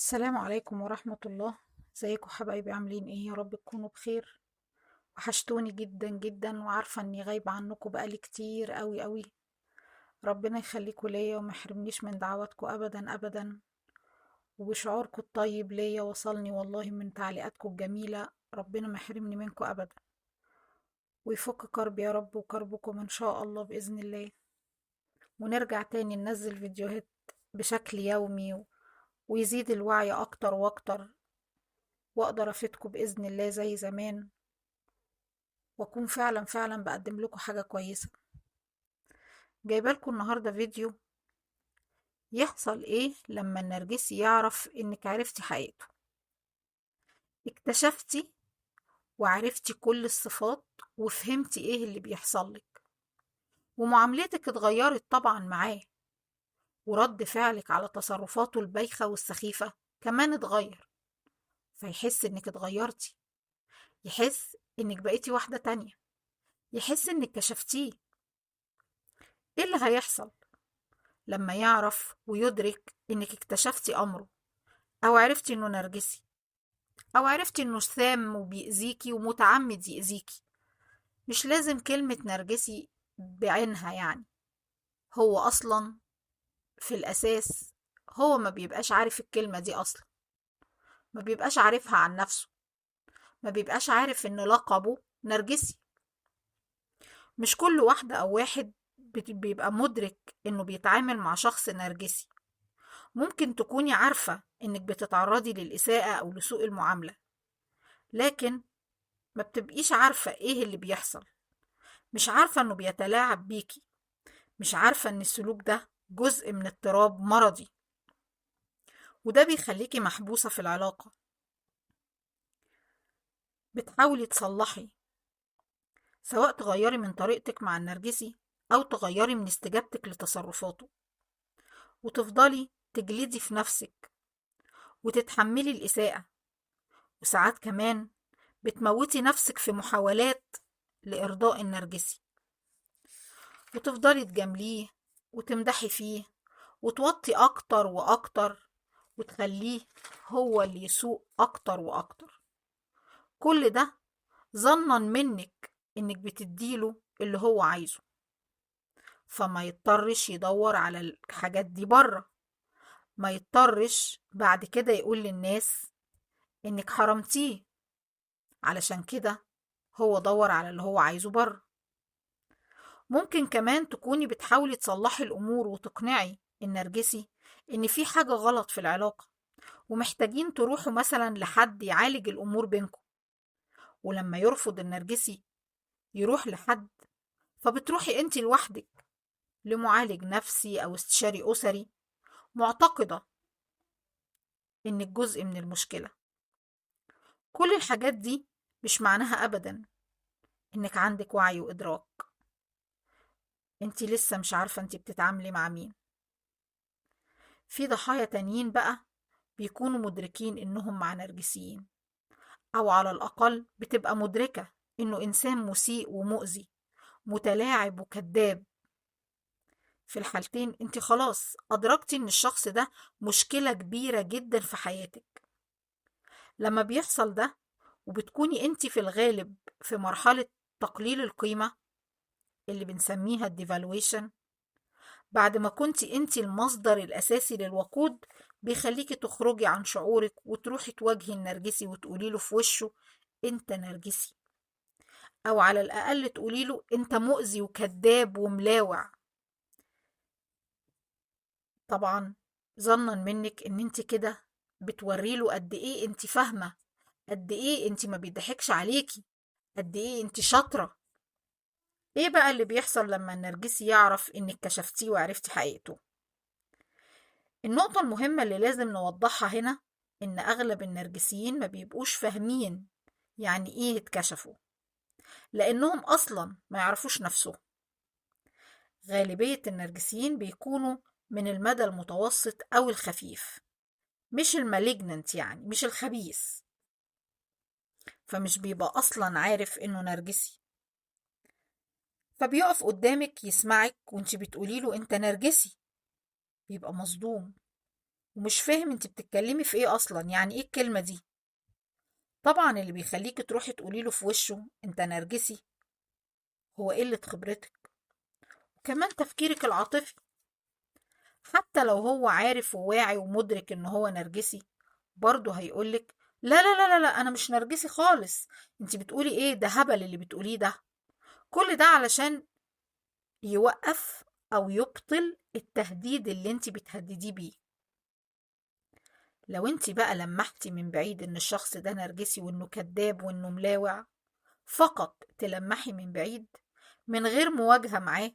السلام عليكم ورحمة الله. ازيكم حبايبي؟ عاملين ايه؟ يا رب تكونوا بخير. وحشتوني جدا جدا، وعارفة اني غايبة عنكم بقالي كتير قوي قوي. ربنا يخليكوا ليا وما يحرمنيش من دعواتكم ابدا ابدا. وشعوركم الطيب ليا وصلني والله من تعليقاتكم الجميلة. ربنا ما يحرمني منكم ابدا، ويفك كربي يا رب وكربكم ان شاء الله بإذن الله. ونرجع تاني ننزل فيديوهات بشكل يومي ويزيد الوعي اكتر واكتر، واقدر افيدكم باذن الله زي زمان، واكون فعلا فعلا بقدم لكم حاجه كويسه. جايبه لكم النهارده فيديو يحصل ايه لما النرجسي يعرف انك عرفتي حقيقته. اكتشفتي وعرفتي كل الصفات، وفهمتي ايه اللي بيحصل لك، ومعاملتك اتغيرت طبعا معاه، ورد فعلك على تصرفاته البايخه والسخيفه كمان اتغير. فيحس انك اتغيرتي، يحس انك بقيتي واحده تانية، يحس انك كشفتيه. ايه اللي هيحصل لما يعرف ويدرك انك اكتشفتي امره، او عرفتي انه نرجسي، او عرفتي انه سام وبيأذيكي ومتعمد يأذيكي؟ مش لازم كلمة نرجسي بعينها يعني، هو اصلا في الاساس هو ما بيبقاش عارف الكلمة دي اصلا، ما بيبقاش عارفها عن نفسه، ما بيبقاش عارف ان لقبه نرجسي. مش كل واحدة او واحد بيبقى مدرك انه بيتعامل مع شخص نرجسي. ممكن تكوني عارفة انك بتتعرضي للإساءة او لسوء المعاملة، لكن ما بتبقيش عارفة ايه اللي بيحصل. مش عارفة انه بيتلاعب بيكي، مش عارفة ان السلوك ده جزء من اضطراب مرضي، وده بيخليكي محبوسة في العلاقة. بتحاولي تصلحي، سواء تغيري من طريقتك مع النرجسي او تغيري من استجابتك لتصرفاته، وتفضلي تجلدي في نفسك وتتحملي الإساءة، وساعات كمان بتموتي نفسك في محاولات لإرضاء النرجسي، وتفضلي تجامليه وتمدحي فيه وتوطي أكتر وأكتر، وتخليه هو اللي يسوق أكتر وأكتر. كل ده ظنا منك إنك بتديله اللي هو عايزه، فما يضطرش يدور على الحاجات دي بره، ما يضطرش بعد كده يقول للناس إنك حرمتيه، علشان كده هو دور على اللي هو عايزه بره. ممكن كمان تكوني بتحاولي تصلحي الأمور وتقنعي النرجسي إن في حاجة غلط في العلاقة، ومحتاجين تروحوا مثلا لحد يعالج الأمور بينكم. ولما يرفض النرجسي يروح لحد، فبتروحي انت لوحدك لمعالج نفسي أو استشاري أسري، معتقدة إنك جزء من المشكلة. كل الحاجات دي مش معناها أبدا إنك عندك وعي وإدراك. انت لسه مش عارفة انت بتتعاملي مع مين. في ضحايا تانيين بقى بيكونوا مدركين إنهم مع نرجسيين، أو على الأقل بتبقى مدركة إنه إنسان مسيء ومؤذي، متلاعب وكذاب. في الحالتين انت خلاص أدركتي إن الشخص ده مشكلة كبيرة جدا في حياتك. لما بيحصل ده وبتكوني انت في الغالب في مرحلة تقليل القيمة اللي بنسميها الديفالويشن، بعد ما كنتي انت المصدر الأساسي للوقود، بيخليكي تخرجي عن شعورك وتروحي تواجهي النرجسي وتقولي له في وشه انت نرجسي، او على الأقل تقولي له انت مؤذي وكذاب وملاوع. طبعا ظنا منك ان انت كده بتوري له قد ايه انت فاهمة، قد ايه انت ما بيضحكش عليكي، قد ايه انت شاطرة. ايه بقى اللي بيحصل لما النرجسي يعرف انك كشفتيه وعرفتي حقيقته؟ النقطة المهمة اللي لازم نوضحها هنا إن أغلب النرجسيين ما بيبقوش فاهمين يعني إيه اتكشفوا، لأنهم أصلا ما يعرفوش نفسهم. غالبية النرجسيين بيكونوا من المدى المتوسط أو الخفيف، مش المالجننت يعني مش الخبيث، فمش بيبقى أصلا عارف إنه نرجسي. فبيقف قدامك يسمعك وانت بتقوليله انت نرجسي، بيبقى مصدوم، ومش فاهم انت بتتكلمي في ايه اصلا، يعني ايه الكلمة دي؟ طبعا اللي بيخليكي تروحي تقولي له في وشه انت نرجسي هو قلة خبرتك، وكمان تفكيرك العاطفي. حتى لو هو عارف وواعي ومدرك ان هو نرجسي، برضه هيقولك لا لا لا لا لا، انا مش نرجسي خالص، انت بتقولي ايه ده، هبل اللي بتقوليه ده. كل ده علشان يوقف او يبطل التهديد اللي انت بتهدديه بيه. لو انت بقى لمحتي من بعيد ان الشخص ده نرجسي وانه كذاب وانه ملاوع، فقط تلمحي من بعيد من غير مواجهة معاه،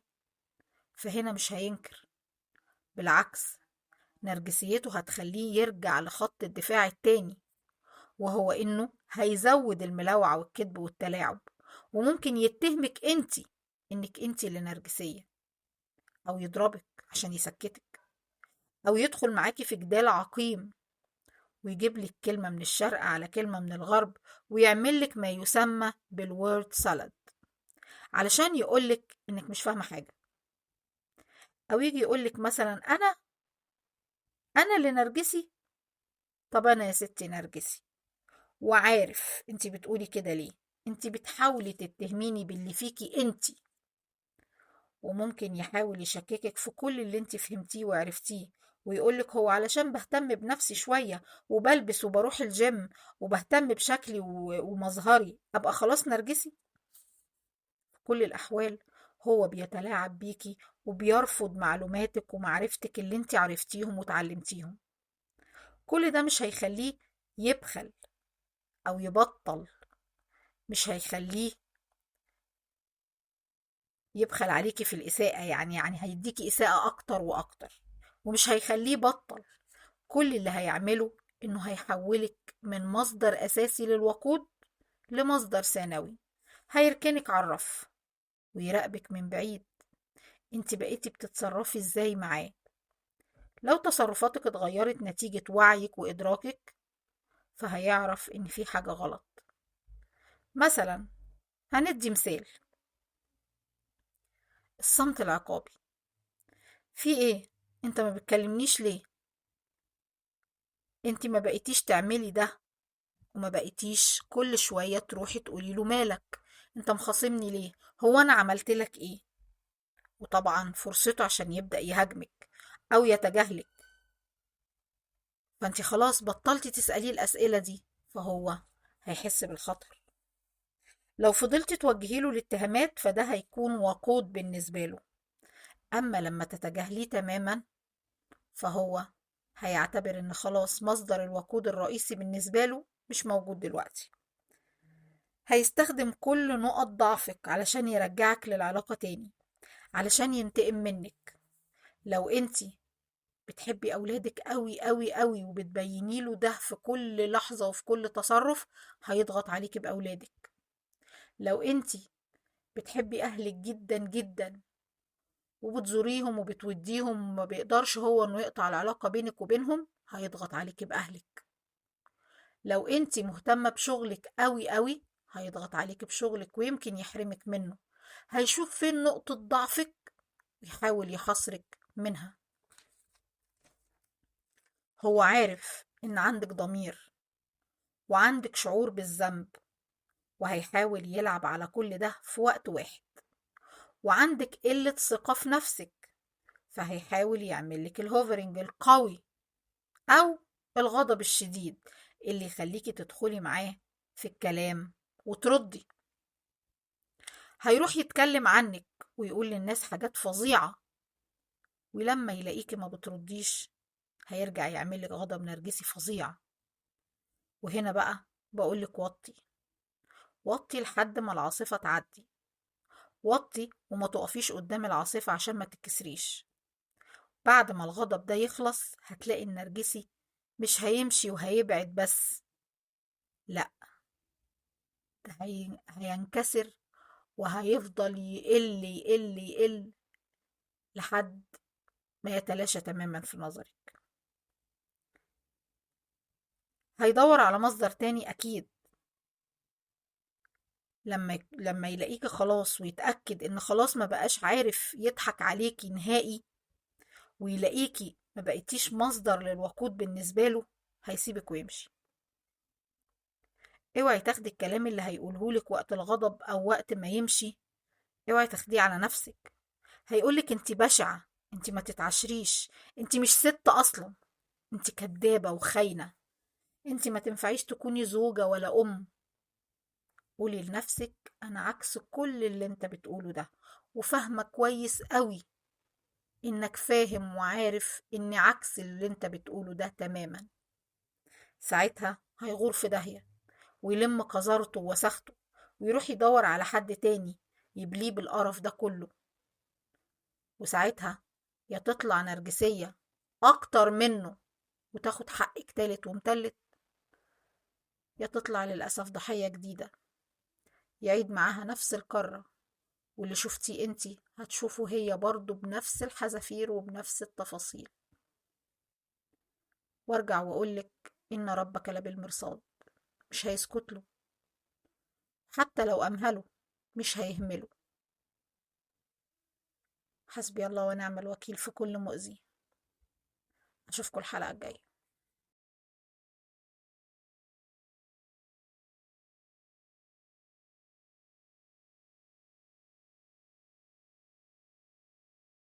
فهنا مش هينكر. بالعكس، نرجسيته هتخليه يرجع لخط الدفاع التاني، وهو انه هيزود الملاوعة والكذب والتلاعب، وممكن يتهمك انك انتي اللي نرجسية، او يضربك عشان يسكتك، او يدخل معاكي في جدال عقيم ويجيب لك كلمة من الشرق على كلمة من الغرب، ويعمل لك ما يسمى بالورد سالاد علشان يقولك انك مش فاهمة حاجة. او يجي يقولك مثلا انا اللي نرجسي. طب انا يا ستي نرجسي، وعارف انت بتقولي كده ليه. انت بتحاولي تتهميني باللي فيكي انت، وممكن يحاول يشككك في كل اللي انت فهمتيه وعرفتيه، ويقولك هو علشان بهتم بنفسي شوية وبلبس وبروح الجيم وبهتم بشكلي ومظهري ابقى خلاص نرجسي. في كل الاحوال هو بيتلاعب بيكي وبيرفض معلوماتك ومعرفتك اللي انت عرفتيهم وتعلمتيهم. كل ده مش هيخليه يبخل او يبطل، مش هيخليه يبخل عليكي في الإساءة، يعني هيديكي إساءة أكتر وأكتر، ومش هيخليه بطل. كل اللي هيعمله إنه هيحولك من مصدر أساسي للوقود لمصدر ثانوي، هيركنك على الرف ويراقبك من بعيد انت بقيتي بتتصرفي ازاي معاه. لو تصرفاتك اتغيرت نتيجة وعيك وإدراكك، فهيعرف إن في حاجة غلط. مثلا، هندي مثال: الصمت العقابي. في ايه؟ انت ما بتكلمنيش ليه؟ انت ما بقيتيش تعملي ده، وما بقيتيش كل شوية تروحي تقولي له مالك، انت مخاصمني ليه، هو انا عملت لك ايه؟ وطبعا فرصته عشان يبدأ يهاجمك او يتجاهلك، فانت خلاص بطلتي تسأليه الأسئلة دي، فهو هيحس بالخطر. لو فضلتي توجهي له الاتهامات فده هيكون وقود بالنسبة له، اما لما تتجاهليه تماما فهو هيعتبر ان خلاص مصدر الوقود الرئيسي بالنسبة له مش موجود دلوقتي. هيستخدم كل نقط ضعفك علشان يرجعك للعلاقة تاني، علشان ينتقم منك. لو انتي بتحبي أولادك قوي قوي قوي وبتبيني له ده في كل لحظة وفي كل تصرف، هيضغط عليكي بأولادك. لو انتي بتحبي أهلك جدا جدا وبتزوريهم وبتوديهم وما بيقدرش هو انه يقطع العلاقة بينك وبينهم، هيضغط عليكي بأهلك. لو انتي مهتمة بشغلك قوي قوي، هيضغط عليكي بشغلك ويمكن يحرمك منه. هيشوف فين نقطة ضعفك ويحاول يحصرك منها. هو عارف ان عندك ضمير وعندك شعور بالذنب، وهيحاول يلعب على كل ده في وقت واحد. وعندك قلة ثقة في نفسك، فهيحاول يعملك الهوفرنج القوي أو الغضب الشديد اللي يخليكي تدخلي معاه في الكلام وتردي. هيروح يتكلم عنك ويقول للناس حاجات فظيعة، ولما يلاقيكي ما بترديش هيرجع يعملك غضب نرجسي فظيع. وهنا بقى بقولك وطي وطي لحد ما العاصفة تعدي. وطي وما تقفيش قدام العاصفة عشان ما تتكسريش. بعد ما الغضب ده يخلص هتلاقي النرجسي مش هيمشي وهيبعد بس، لا، ده هينكسر وهيفضل يقل يقل يقل لحد ما يتلاشى تماما في نظرك. هيدور على مصدر تاني أكيد. لما يلاقيكي خلاص ويتأكد إن خلاص ما بقاش عارف يضحك عليكي نهائي، ويلاقيكي ما بقيتيش مصدر للوقود بالنسبة له، هيسيبك ويمشي. اوعي تاخدي الكلام اللي هيقولهولك وقت الغضب أو وقت ما يمشي، اوعي تاخديه على نفسك. هيقولك انت بشعة، انت ما تتعشريش، انت مش ست أصلا، انت كدابة وخاينة، انت ما تنفعيش تكوني زوجة ولا أم. قولي لنفسك أنا عكس كل اللي انت بتقوله ده، وفاهمة كويس قوي إنك فاهم وعارف إني عكس اللي انت بتقوله ده تماما. ساعتها هيغور في داهية، ويلم قذارته ووسخته، ويروح يدور على حد تاني يبليه بالقرف ده كله. وساعتها يا تطلع نرجسية أكتر منه وتاخد حقك تالت ومتلت، يا تطلع للأسف ضحية جديدة يعيد معاها نفس الكرة، واللي شفتيه انتي هتشوفه هي برضه بنفس الحذافير وبنفس التفاصيل. وارجع واقولك إن ربك لبالمرصاد، مش هيسكت له، حتى لو أمهله مش هيهمله. حسبي الله ونعم الوكيل في كل مؤذي. أشوفكم الحلقة الجاية.